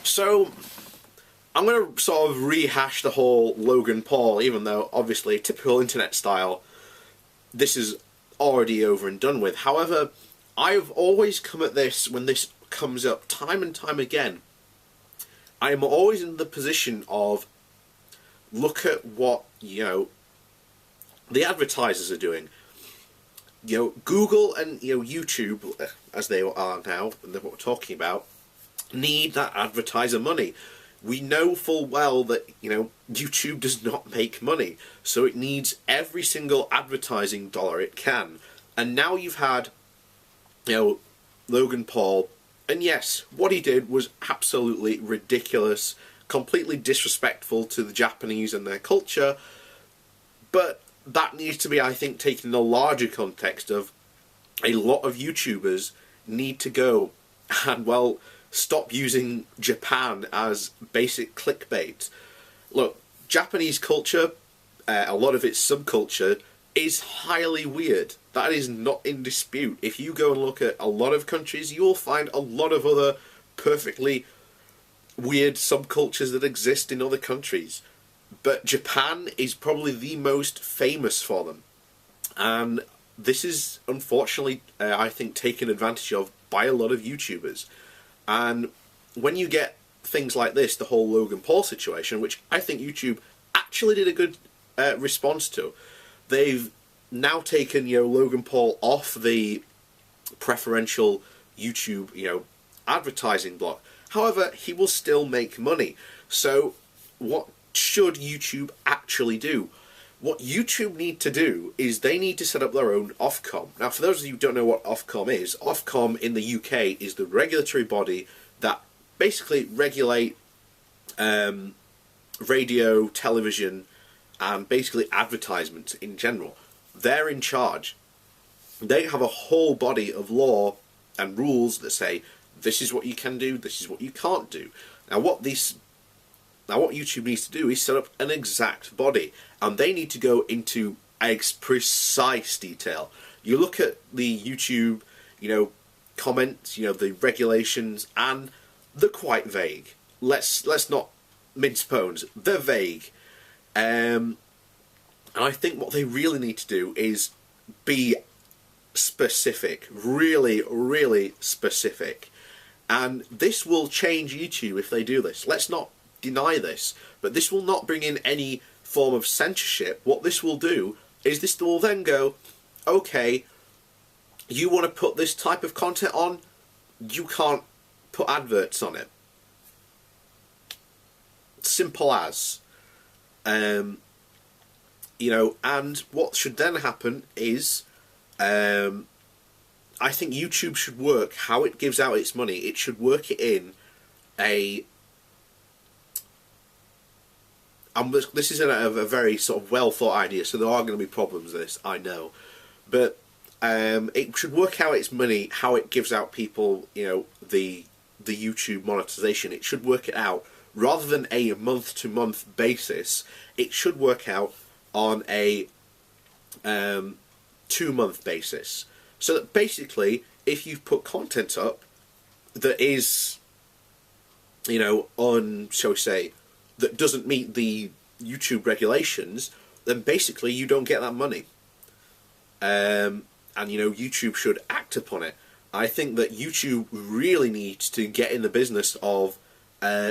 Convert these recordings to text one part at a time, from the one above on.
So, I'm going to sort of rehash the whole Logan Paul, even though, obviously, typical internet style, this is already over and done with. However, I've always come at this, when this comes up time and time again, I am always in the position of, look at what, the advertisers are doing. Google and, YouTube, as they are now, and what we're talking about, need that advertiser money. We know full well that, YouTube does not make money, so it needs every single advertising dollar it can. And now you've had, Logan Paul, and yes, what he did was absolutely ridiculous, completely disrespectful to the Japanese and their culture, but that needs to be, I think, taken in a larger context of a lot of YouTubers need to go and, well, stop using Japan as basic clickbait. Look, Japanese culture, a lot of its subculture, is highly weird. That is not in dispute. If you go and look at a lot of countries, you will find a lot of other perfectly weird subcultures that exist in other countries. But Japan is probably the most famous for them. And this is, unfortunately, I think, taken advantage of by a lot of YouTubers. And when you get things like this, the whole Logan Paul situation, which I think YouTube actually did a good response to, they've now taken, Logan Paul off the preferential YouTube, advertising block. However, he will still make money. So what should YouTube actually do? What YouTube need to do is they need to set up their own OFcom. Now, for those of you who don't know what OFcom is, OFcom in the UK is the regulatory body that basically regulate radio, television, and basically advertisements in general. They're in charge. They have a whole body of law and rules that say, this is what you can do, this is what you can't do. Now what YouTube needs to do is set up an exact body, and they need to go into precise detail. You look at the YouTube, comments, the regulations, and they're quite vague. Let's not mince bones. They're vague. And I think what they really need to do is be specific. Really, really specific. And this will change YouTube if they do this. Let's not deny this. But this will not bring in any form of censorship. What this will do is this will then go, okay, you want to put this type of content on, you can't put adverts on it. Simple as. And what should then happen is, I think YouTube should work how it gives out its money. It should work it in a... this isn't a very sort of well thought idea, so there are going to be problems with this, I know. But it should work out its money, how it gives out people, the YouTube monetization. It should work it out rather than a month-to-month basis. It should work out on a 2-month basis. So that basically, if you've put content up that is, shall we say, that doesn't meet the YouTube regulations, then basically you don't get that money. And YouTube should act upon it. I think that YouTube really needs to get in the business of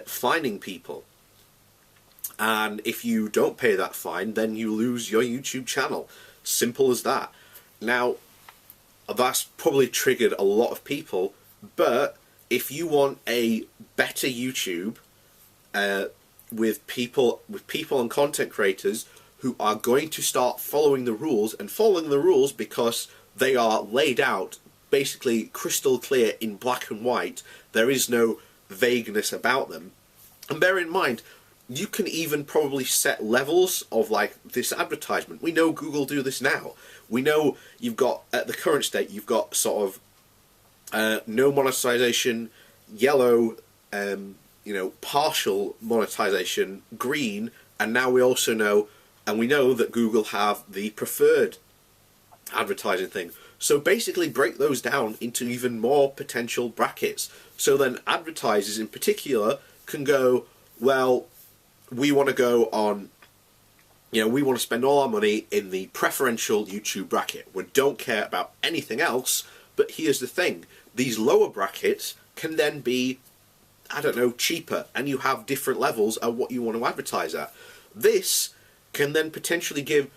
fining people. And if you don't pay that fine, then you lose your YouTube channel. Simple as that. Now, that's probably triggered a lot of people, but if you want a better YouTube with people and content creators who are going to start following the rules, and following the rules because they are laid out basically crystal clear in black and white, there is no vagueness about them. And bear in mind, you can even probably set levels of like this advertisement. We know Google do this now. We know you've got, at the current state, you've got sort of no monetization, yellow, partial monetization, green, and now we also know, and we know that Google have the preferred advertising thing. So basically break those down into even more potential brackets. So then advertisers in particular can go, well, we want to go on, we want to spend all our money in the preferential YouTube bracket. We don't care about anything else, but here's the thing. These lower brackets can then be, I don't know, cheaper, and you have different levels of what you want to advertise at. This can then potentially give,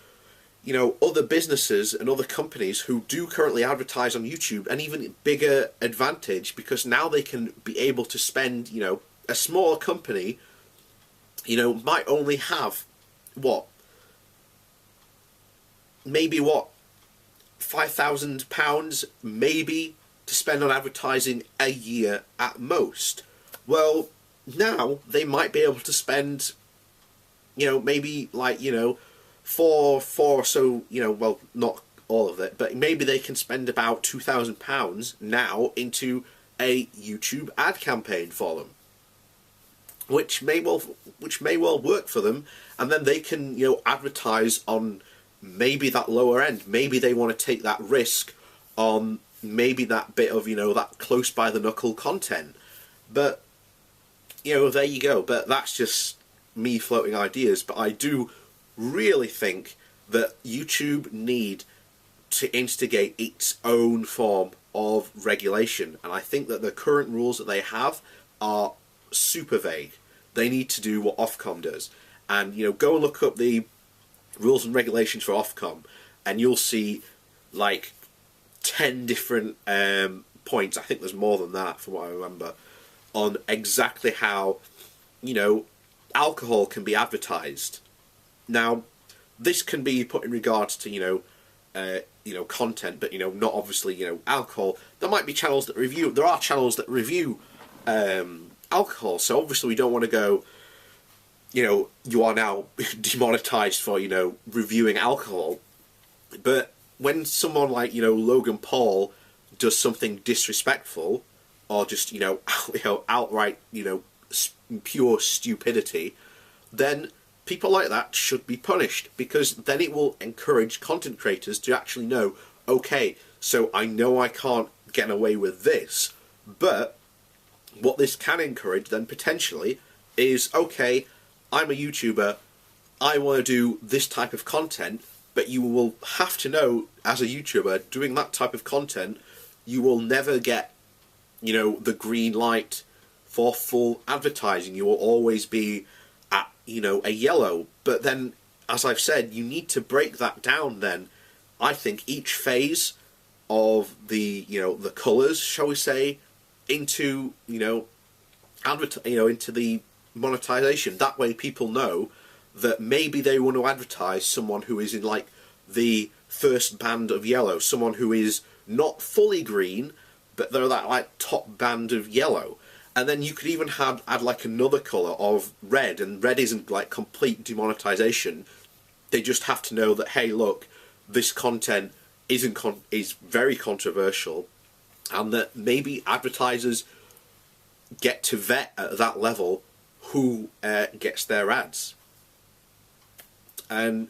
other businesses and other companies who do currently advertise on YouTube an even bigger advantage, because now they can be able to spend, a smaller company, might only have, maybe £5,000 maybe to spend on advertising a year at most. Well, now they might be able to spend, maybe like, four or so, well, not all of it, but maybe they can spend about £2,000 now into a YouTube ad campaign for them, which may well work for them, and then they can, advertise on maybe that lower end. Maybe they want to take that risk on maybe that bit of, that close by the knuckle content. But, there you go. But that's just me floating ideas. But I do really think that YouTube need to instigate its own form of regulation. And I think that the current rules that they have are super vague. They need to do what OFcom does. And, go and look up the rules and regulations for OFcom, and you'll see like 10 different points, I think there's more than that from what I remember, on exactly how, alcohol can be advertised. Now, this can be put in regards to, content, but, not obviously, alcohol. There might be channels that review, there are channels that review alcohol, so obviously we don't want to go, you are now demonetized for, reviewing alcohol. But when someone like, Logan Paul does something disrespectful, or just, outright, pure stupidity, then people like that should be punished, because then it will encourage content creators to actually know, okay, so I know I can't get away with this, but what this can encourage then potentially is, okay, I'm a YouTuber, I want to do this type of content, but you will have to know, as a YouTuber, doing that type of content, you will never get, the green light for full advertising. You will always be at, a yellow. But then, as I've said, you need to break that down then. I think each phase of the, the colours, shall we say, into, into the monetization. That way people know that maybe they want to advertise someone who is in like the first band of yellow, someone who is not fully green, but they're that like top band of yellow. And then you could even add like another colour of red, and red isn't like complete demonetization. They just have to know that, hey, look, this content is very controversial, and that maybe advertisers get to vet at that level who gets their ads. And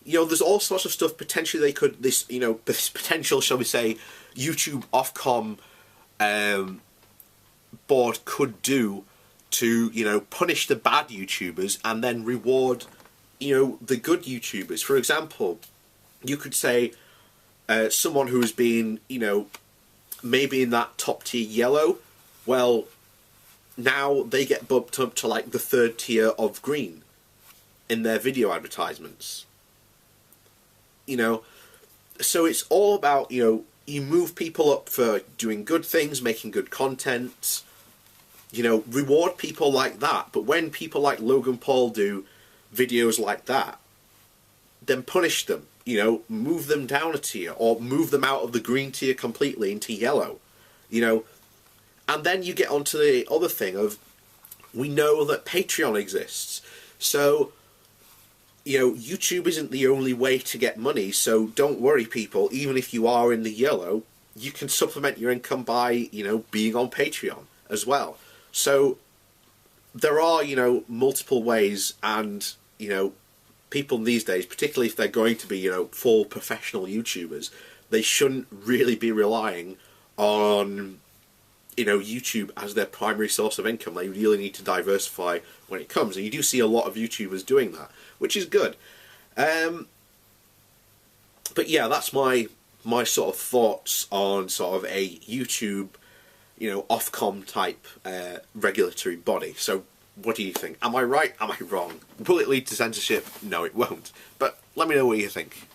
there's all sorts of stuff potentially they could, this potential, shall we say, YouTube Ofcom board could do to punish the bad YouTubers and then reward the good YouTubers. For example, you could say someone who has been maybe in that top tier yellow, well, now they get bumped up to like the third tier of green in their video advertisements. So it's all about, you move people up for doing good things, making good content, reward people like that. But when people like Logan Paul do videos like that, then punish them, move them down a tier, or move them out of the green tier completely into yellow, And then you get onto the other thing of, we know that Patreon exists. So, YouTube isn't the only way to get money, so don't worry people, even if you are in the yellow, you can supplement your income by, being on Patreon as well. So, there are, multiple ways, and, people these days, particularly if they're going to be, full professional YouTubers, they shouldn't really be relying on YouTube as their primary source of income. They really need to diversify when it comes, and you do see a lot of YouTubers doing that, which is good. But yeah, that's my sort of thoughts on sort of a YouTube, OFcom type regulatory body. So what do you think? Am I right? Am I wrong? Will it lead to censorship? No, it won't. But let me know what you think.